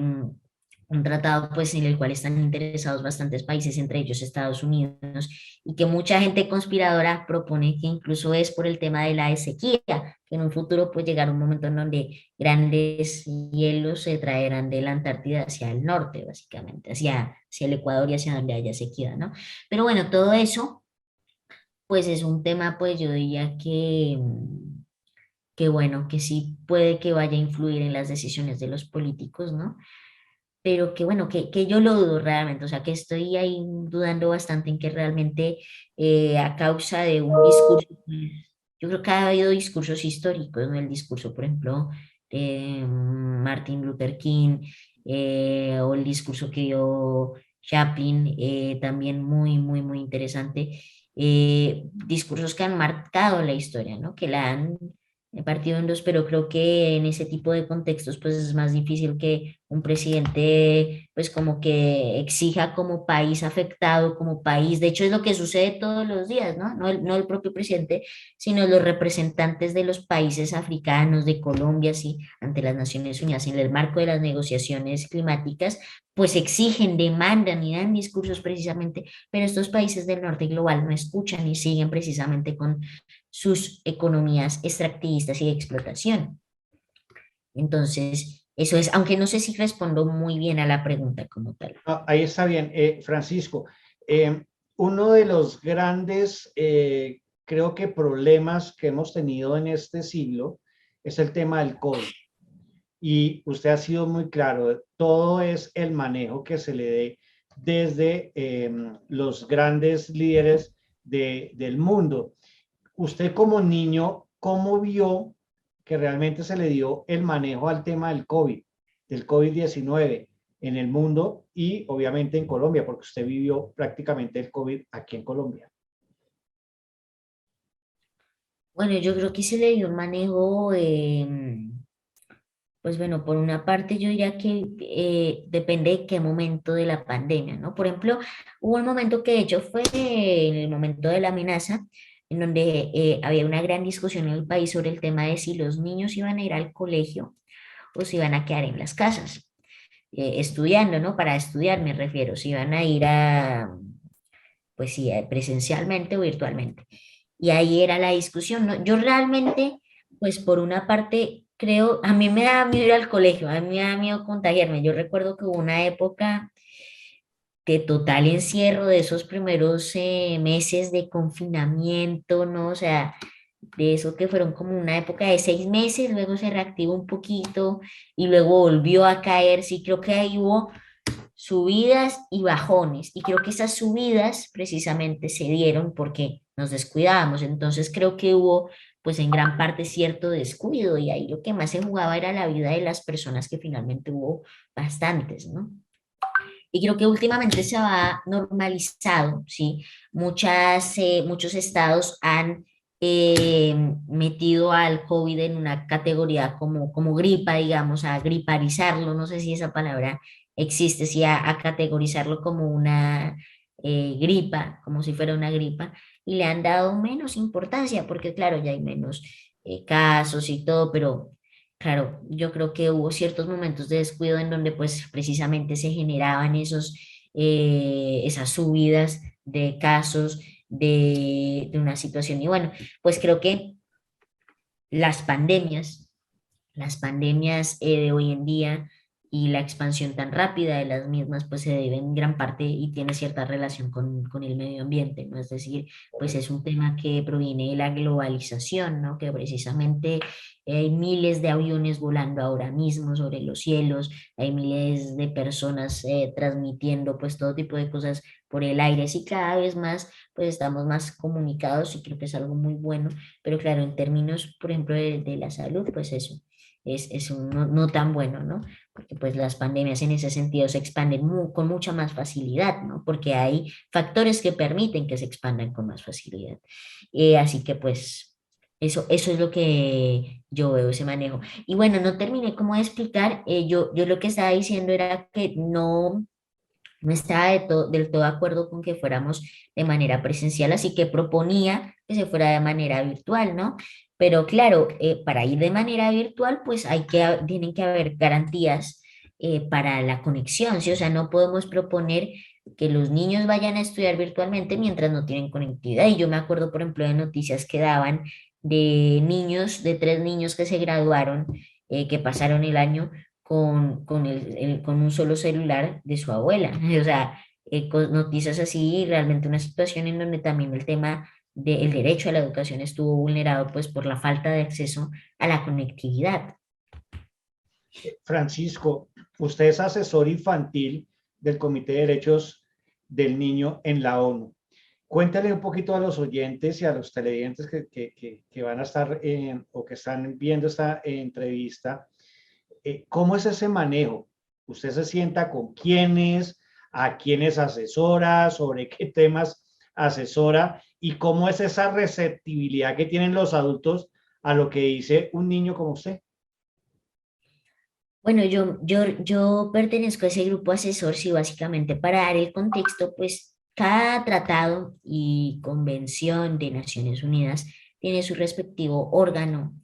un tratado pues en el cual están interesados bastantes países, entre ellos Estados Unidos, y que mucha gente conspiradora propone que incluso es por el tema de la sequía, que en un futuro puede llegar un momento en donde grandes hielos se traerán de la Antártida hacia el norte, básicamente, hacia el Ecuador y hacia donde haya sequía, ¿no? Pero bueno, todo eso pues es un tema, pues yo diría que bueno, que sí puede que vaya a influir en las decisiones de los políticos, ¿no? Pero que bueno, que yo lo dudo realmente, o sea, que estoy ahí dudando bastante en que realmente a causa de un discurso, pues, yo creo que ha habido discursos históricos, ¿no? El discurso, por ejemplo, de Martin Luther King, o el discurso que dio Chaplin, también muy, muy, muy interesante, discursos que han marcado la historia, ¿no? Que la han partido en dos, pero creo que en ese tipo de contextos pues es más difícil que un presidente pues como que exija como país afectado, como país, de hecho es lo que sucede todos los días, ¿no? No el propio presidente, sino los representantes de los países africanos, de Colombia, sí, ante las Naciones Unidas en el marco de las negociaciones climáticas, pues exigen, demandan y dan discursos precisamente, pero estos países del norte global no escuchan y siguen precisamente con sus economías extractivistas y de explotación. Entonces, eso es, aunque no sé si respondo muy bien a la pregunta como tal. Ahí está bien, Francisco. Eh, Uno de los grandes, creo que problemas que hemos tenido en este siglo es el tema del COVID. Y usted ha sido muy claro, todo es el manejo que se le dé desde los grandes líderes del mundo. Usted como niño, ¿cómo vio que realmente se le dio el manejo al tema del COVID-19 en el mundo y obviamente en Colombia, porque usted vivió prácticamente el COVID aquí en Colombia? Bueno, yo creo que se le dio un manejo, pues bueno, por una parte yo diría que depende de qué momento de la pandemia, ¿no? Por ejemplo, hubo un momento que de hecho fue en el momento de la amenaza, en donde había una gran discusión en el país sobre el tema de si los niños iban a ir al colegio o si iban a quedar en las casas, estudiando, ¿no? Para estudiar me refiero, si iban a ir pues sí, presencialmente o virtualmente. Y ahí era la discusión, ¿no? Yo realmente, pues por una parte, creo, a mí me da miedo ir al colegio, a mí me da miedo contagiarme. Yo recuerdo que hubo una época de total encierro de esos primeros meses de confinamiento, ¿no? O sea, de eso que fueron como una época de 6 meses, luego se reactivó un poquito y luego volvió a caer. Sí, creo que ahí hubo subidas y bajones. Y creo que esas subidas precisamente se dieron porque nos descuidábamos. Entonces creo que hubo pues en gran parte cierto descuido y ahí lo que más se jugaba era la vida de las personas que finalmente hubo bastantes, ¿no? Y creo que últimamente se ha normalizado, ¿sí? Muchos estados han metido al COVID en una categoría como gripa, digamos, a griparizarlo, no sé si esa palabra existe, sí, a categorizarlo como una gripa, como si fuera una gripa, y le han dado menos importancia, porque claro, ya hay menos casos y todo, pero claro, yo creo que hubo ciertos momentos de descuido en donde pues precisamente se generaban esas subidas de casos de una situación. Y bueno, pues creo que las pandemias las pandemias de hoy en día y la expansión tan rápida de las mismas, pues se debe en gran parte y tiene cierta relación con el medio ambiente, ¿no? Es decir, pues es un tema que proviene de la globalización, ¿no? Que precisamente hay miles de aviones volando ahora mismo sobre los cielos, hay miles de personas transmitiendo pues todo tipo de cosas por el aire, así cada vez más pues estamos más comunicados y creo que es algo muy bueno, pero claro, en términos, por ejemplo, de la salud, pues eso no tan bueno, ¿no? Porque pues las pandemias en ese sentido se expanden con mucha más facilidad, ¿no? Porque hay factores que permiten que se expandan con más facilidad. Así que pues eso es lo que yo veo, ese manejo. Y bueno, no terminé como de explicar, yo lo que estaba diciendo era que no estaba del todo de acuerdo con que fuéramos de manera presencial, así que proponía que se fuera de manera virtual, ¿no? Pero claro, para ir de manera virtual, pues tienen que haber garantías para la conexión, ¿sí? O sea, no podemos proponer que los niños vayan a estudiar virtualmente mientras no tienen conectividad. Y yo me acuerdo, por ejemplo, de noticias que daban de niños, de 3 niños que se graduaron, que pasaron el año con un solo celular de su abuela. O sea, con noticias así, realmente una situación en donde también el tema del derecho a la educación estuvo vulnerado pues por la falta de acceso a la conectividad. Francisco, usted es asesor infantil del Comité de Derechos del Niño en la ONU. Cuéntale un poquito a los oyentes y a los televidentes que van a estar o que están viendo esta entrevista, ¿cómo es ese manejo? ¿Usted se sienta con quiénes, a quiénes asesora, sobre qué temas asesora y cómo es esa receptibilidad que tienen los adultos a lo que dice un niño como usted? Bueno, yo pertenezco a ese grupo asesor, sí, básicamente para dar el contexto, pues cada tratado y convención de Naciones Unidas tiene su respectivo órgano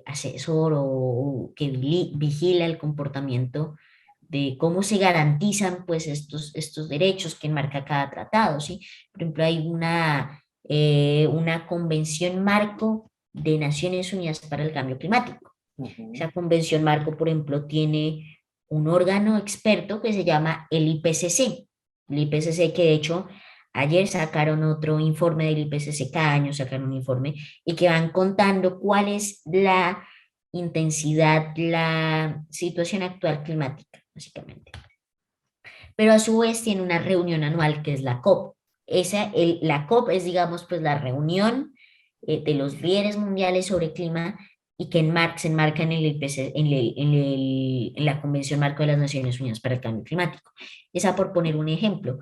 asesor o que vigila el comportamiento de cómo se garantizan pues estos derechos que enmarca cada tratado, ¿sí? Por ejemplo, hay una convención marco de Naciones Unidas para el Cambio Climático. Uh -huh. Esa convención marco, por ejemplo, tiene un órgano experto que se llama el IPCC. El IPCC que de hecho ayer sacaron otro informe del IPCC, cada año sacan un informe y que van contando cuál es la intensidad, la situación actual climática, básicamente. Pero a su vez tiene una reunión anual que es la COP. La COP es, digamos, pues la reunión de los líderes mundiales sobre clima y que se enmarca en el IPC, en la Convención Marco de las Naciones Unidas para el Cambio Climático. Esa por poner un ejemplo.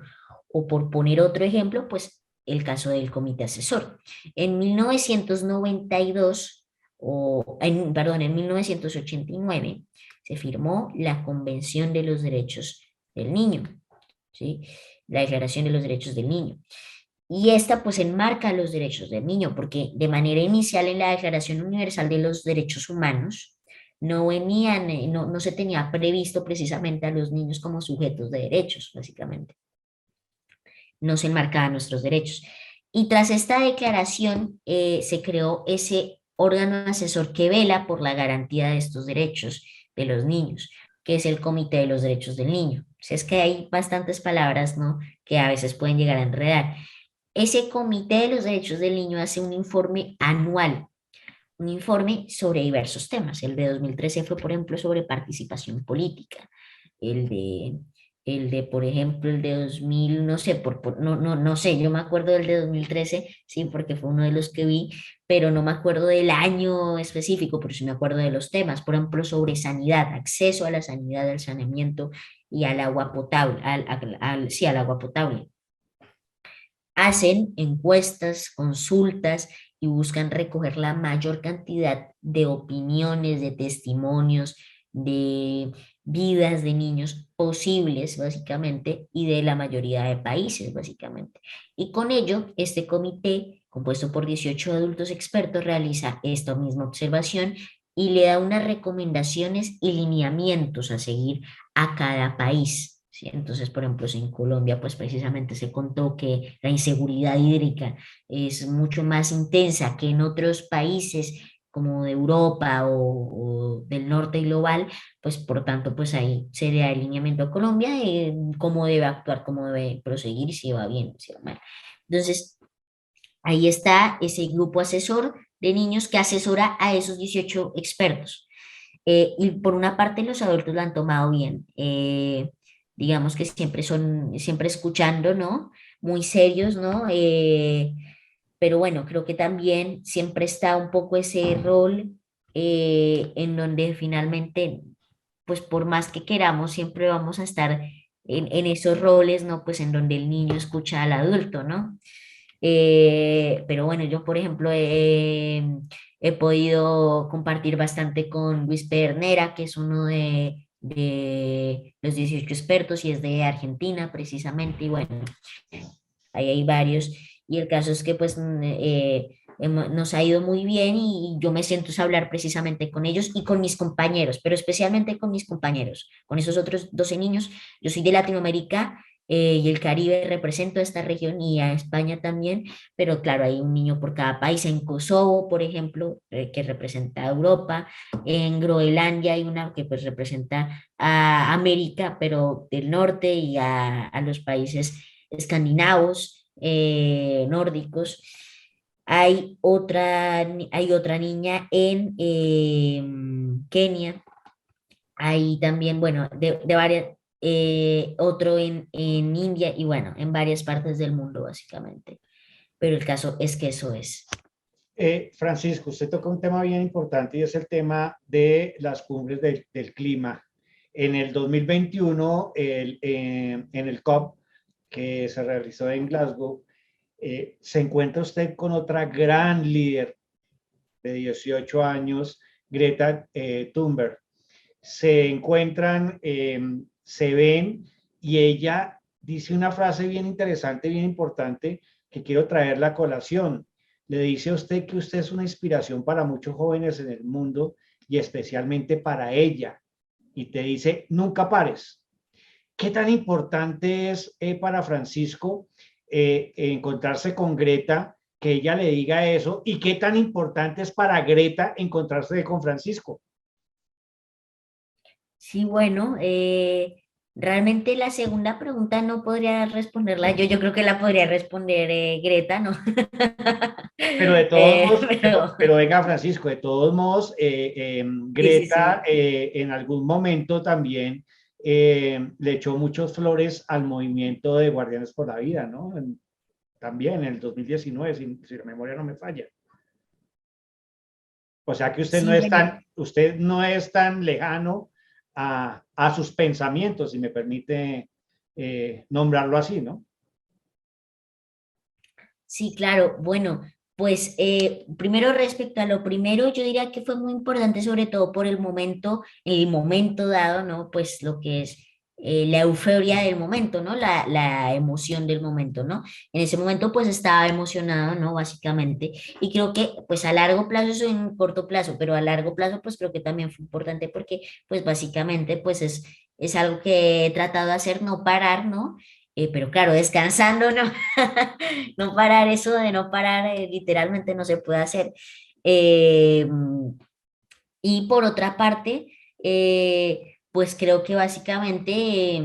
O por poner otro ejemplo, pues el caso del comité asesor. En 1992, perdón, en 1989, se firmó la Convención de los Derechos del Niño, ¿sí? La Declaración de los Derechos del Niño. Y esta pues enmarca los derechos del niño, porque de manera inicial en la Declaración Universal de los Derechos Humanos no se tenía previsto precisamente a los niños como sujetos de derechos, básicamente. No se enmarcaban nuestros derechos. Y tras esta declaración se creó ese órgano asesor que vela por la garantía de estos derechos de los niños, que es el Comité de los Derechos del Niño. O sea, es que hay bastantes palabras, ¿no?, que a veces pueden llegar a enredar. Ese Comité de los Derechos del Niño hace un informe anual un informe sobre diversos temas. El de 2013 fue, por ejemplo, sobre participación política. El de, por ejemplo, el de 2000 no sé, no sé, yo me acuerdo del de 2013 sí, porque fue uno de los que vi, pero no me acuerdo del año específico, pero sí me acuerdo de los temas, por ejemplo, sobre sanidad, acceso a la sanidad, al saneamiento y al agua potable, sí, al agua potable. Hacen encuestas, consultas y buscan recoger la mayor cantidad de opiniones, de testimonios, de vidas de niños posibles, básicamente, y de la mayoría de países, básicamente. Y con ello, este comité, compuesto por 18 adultos expertos, realiza esta misma observación y le da unas recomendaciones y lineamientos a seguir a cada país. ¿Sí? Entonces, por ejemplo, si en Colombia, pues precisamente se contó que la inseguridad hídrica es mucho más intensa que en otros países como de Europa o del norte global, pues por tanto, pues ahí se le da el lineamiento a Colombia de cómo debe actuar, cómo debe proseguir, si va bien, si va mal. Entonces, ahí está ese grupo asesor de niños que asesora a esos 18 expertos. Y por una parte los adultos lo han tomado bien. Digamos que siempre son, siempre escuchando, ¿no? Muy serios, ¿no? Pero bueno, creo que también siempre está un poco ese rol en donde finalmente, pues por más que queramos, siempre vamos a estar en esos roles, ¿no? Pues en donde el niño escucha al adulto, ¿no? Pero bueno, yo por ejemplo he podido compartir bastante con Luis Pedernera, que es uno de los 18 expertos y es de Argentina precisamente, y bueno, ahí hay varios. Y el caso es que pues nos ha ido muy bien y yo me siento a hablar precisamente con ellos y con mis compañeros, pero especialmente con mis compañeros, con esos otros 12 niños. Yo soy de Latinoamérica y el Caribe, represento a esta región y a España también, pero claro, hay un niño por cada país. En Kosovo, por ejemplo, que representa a Europa, en Groenlandia hay una que pues representa a América, pero del norte y a los países escandinavos, nórdicos. Hay otra niña en Kenia, hay también, bueno, de varias, otro en India y bueno, en varias partes del mundo básicamente. Pero el caso es que eso es. Francisco, usted toca un tema bien importante y es el tema de las cumbres del clima. En el 2021, en el COP que se realizó en Glasgow, se encuentra usted con otra gran líder de 18 años, Greta Thunberg. Se encuentran, se ven y ella dice una frase bien interesante, bien importante que quiero traerla a colación. Le dice a usted que usted es una inspiración para muchos jóvenes en el mundo y especialmente para ella. Y te dice, nunca pares. ¿Qué tan importante es para Francisco encontrarse con Greta, que ella le diga eso? ¿Y qué tan importante es para Greta encontrarse con Francisco? Sí, bueno, realmente la segunda pregunta no podría responderla yo, creo que la podría responder Greta, ¿no? Pero de todos modos, Pero pero venga Francisco, de todos modos, sí, sí, Greta sí. en algún momento también le echó muchas flores al movimiento de Guardianes por la Vida, ¿no? También en el 2019, si la memoria no me falla. O sea que Sí, bueno, usted no es tan lejano a sus pensamientos, si me permite nombrarlo así, ¿no? sí, claro. Bueno, pues primero respecto a lo primero, yo diría que fue muy importante, sobre todo por el momento dado, ¿no? Pues lo que es la euforia del momento, ¿no? La emoción del momento, ¿no? En ese momento pues estaba emocionado, ¿no? Básicamente. Y creo que pues a largo plazo, eso en corto plazo, pero a largo plazo pues creo que también fue importante porque pues básicamente pues es algo que he tratado de hacer, no parar, ¿no? Pero claro, descansando, ¿no? No parar, eso de no parar, literalmente no se puede hacer. Eh, y por otra parte, pues creo que básicamente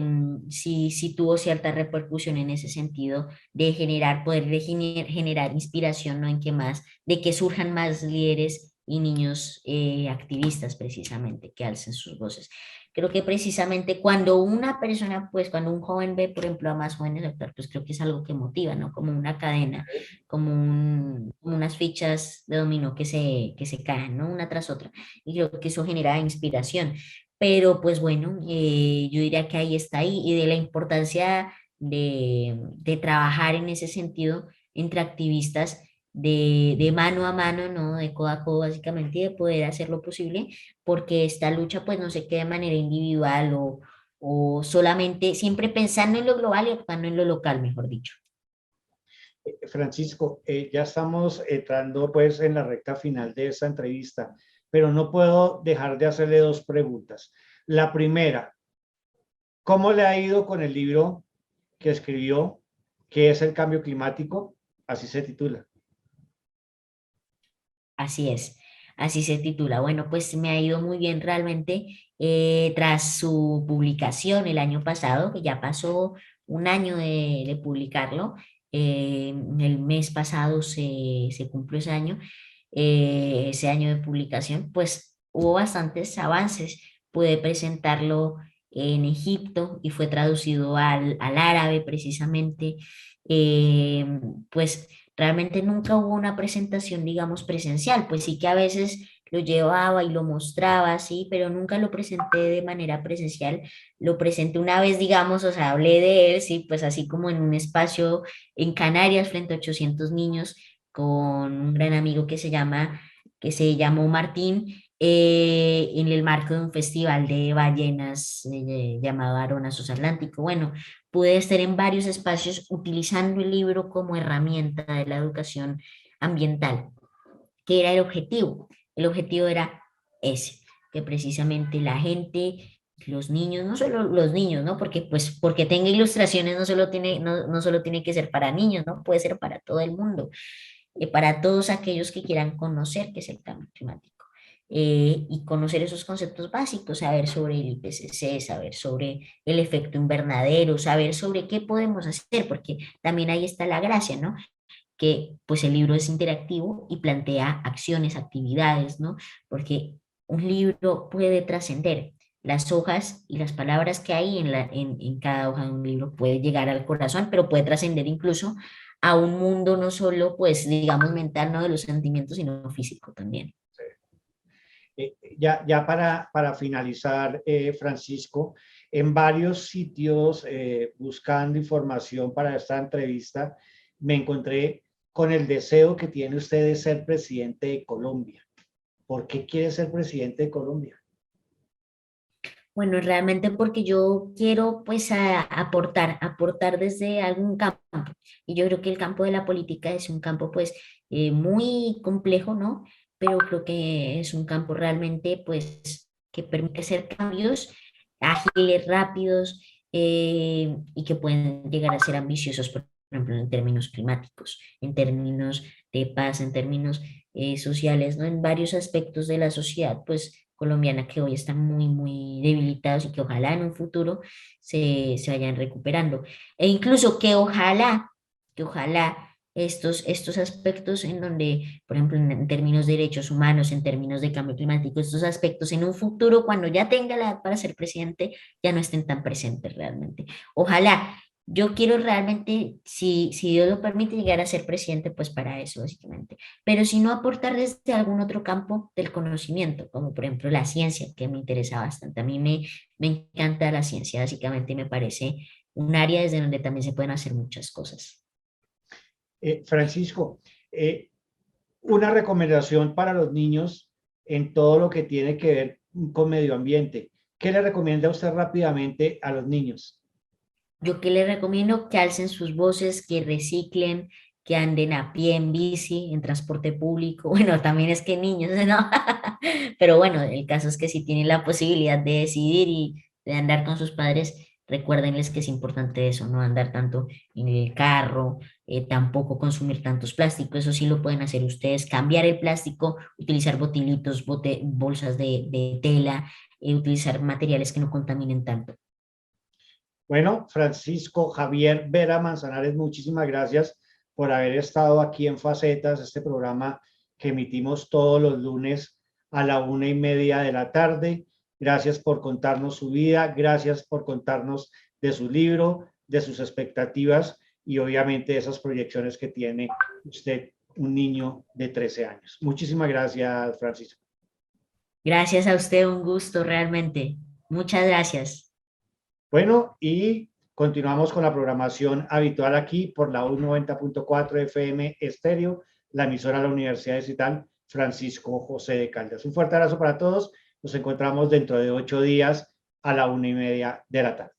sí, sí tuvo cierta repercusión en ese sentido poder generar inspiración, ¿no? En que más, de que surjan más líderes y niños activistas precisamente que alcen sus voces. Creo que precisamente cuando una persona, pues cuando un joven ve, por ejemplo, a más jóvenes actuar, pues creo que es algo que motiva, ¿no? Como una cadena, como unas fichas de dominó que se caen, ¿no? Una tras otra. Y creo que eso genera inspiración. Pero pues bueno, yo diría que ahí está ahí y de la importancia de trabajar en ese sentido entre activistas de mano a mano, ¿no? De codo a codo básicamente y de poder hacer lo posible porque esta lucha pues no se quede de manera individual o solamente siempre pensando en lo global y actuando en lo local, mejor dicho. Francisco, ya estamos entrando pues en la recta final de esta entrevista, pero no puedo dejar de hacerle dos preguntas. La primera, ¿cómo le ha ido con el libro que escribió, que es El cambio climático? Así se titula. Así es, así se titula. Bueno, pues me ha ido muy bien realmente tras su publicación el año pasado, que ya pasó un año de publicarlo. El mes pasado se cumplió ese año de publicación, pues hubo bastantes avances. Pude presentarlo en Egipto y fue traducido al árabe precisamente. Eh, pues realmente nunca hubo una presentación, digamos, presencial, pues sí que a veces lo llevaba y lo mostraba así, pero nunca lo presenté de manera presencial. Lo presenté una vez, digamos, o sea, hablé de él, sí, pues así como en un espacio en Canarias frente a 800 niños con un gran amigo que se llamó Martín, en el marco de un festival de ballenas llamado Aronasos Atlántico. Bueno, pude estar en varios espacios utilizando el libro como herramienta de la educación ambiental, que era el objetivo. El objetivo era ese, que precisamente la gente, los niños, no solo los niños, ¿no? Porque pues porque tenga ilustraciones no solo tiene que ser para niños, ¿no? Puede ser para todo el mundo, para todos aquellos que quieran conocer qué es el cambio climático. Y conocer esos conceptos básicos, saber sobre el IPCC, saber sobre el efecto invernadero, saber sobre qué podemos hacer, porque también ahí está la gracia, ¿no? Que pues el libro es interactivo y plantea acciones, actividades, ¿no? Porque un libro puede trascender. Las hojas y las palabras que hay en cada hoja de un libro puede llegar al corazón, pero puede trascender incluso a un mundo no solo, pues, digamos, mental, no de los sentimientos, sino físico también. Ya para finalizar, Francisco, en varios sitios buscando información para esta entrevista, me encontré con el deseo que tiene usted de ser presidente de Colombia. ¿Por qué quiere ser presidente de Colombia? Bueno, realmente porque yo quiero pues aportar desde algún campo. Y yo creo que el campo de la política es un campo pues muy complejo, ¿no? Pero creo que es un campo realmente pues que permite hacer cambios ágiles, rápidos y que pueden llegar a ser ambiciosos, por ejemplo, en términos climáticos, en términos de paz, en términos sociales, ¿no? En varios aspectos de la sociedad, pues colombiana que hoy están muy debilitados y que ojalá en un futuro se vayan recuperando. E incluso que ojalá estos aspectos en donde, por ejemplo, en términos de derechos humanos, en términos de cambio climático, estos aspectos en un futuro, cuando ya tenga la edad para ser presidente, ya no estén tan presentes realmente. Ojalá. Yo quiero realmente, si Dios lo permite, llegar a ser presidente, pues para eso, básicamente, pero si no aportar desde algún otro campo del conocimiento, como por ejemplo la ciencia, que me interesa bastante. Me encanta la ciencia, básicamente me parece un área desde donde también se pueden hacer muchas cosas. Francisco, una recomendación para los niños en todo lo que tiene que ver con medio ambiente. ¿Qué le recomienda usted rápidamente a los niños? Yo que les recomiendo que alcen sus voces, que reciclen, que anden a pie, en bici, en transporte público. Bueno, también es que niños, ¿no? Pero bueno, el caso es que si tienen la posibilidad de decidir y de andar con sus padres, recuérdenles que es importante eso, no andar tanto en el carro, tampoco consumir tantos plásticos, eso sí lo pueden hacer ustedes, cambiar el plástico, utilizar botilitos, bolsas de tela, utilizar materiales que no contaminen tanto. Bueno, Francisco Javier Vera Manzanares, muchísimas gracias por haber estado aquí en Facetas, este programa que emitimos todos los lunes a la 1:30 de la tarde. Gracias por contarnos su vida, gracias por contarnos de su libro, de sus expectativas y obviamente esas proyecciones que tiene usted, un niño de 13 años. Muchísimas gracias, Francisco. Gracias a usted, un gusto realmente. Muchas gracias. Bueno, y continuamos con la programación habitual aquí por la U90.4 FM Estéreo, la emisora de la Universidad Digital Francisco José de Caldas. Un fuerte abrazo para todos. Nos encontramos dentro de 8 días a la 1:30 de la tarde.